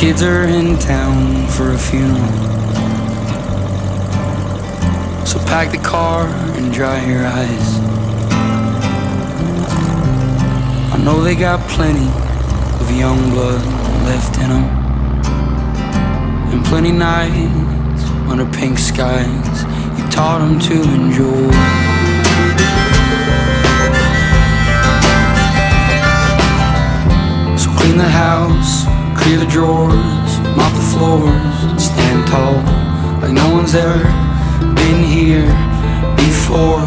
kids are in town for a funeral. So pack the car and dry your eyes. I know they got plenty of young blood left in them, and plenty nights under pink skies you taught them to enjoy. So clean the house, clear the drawers, mop the floors, and stand tall like no one's ever been here before.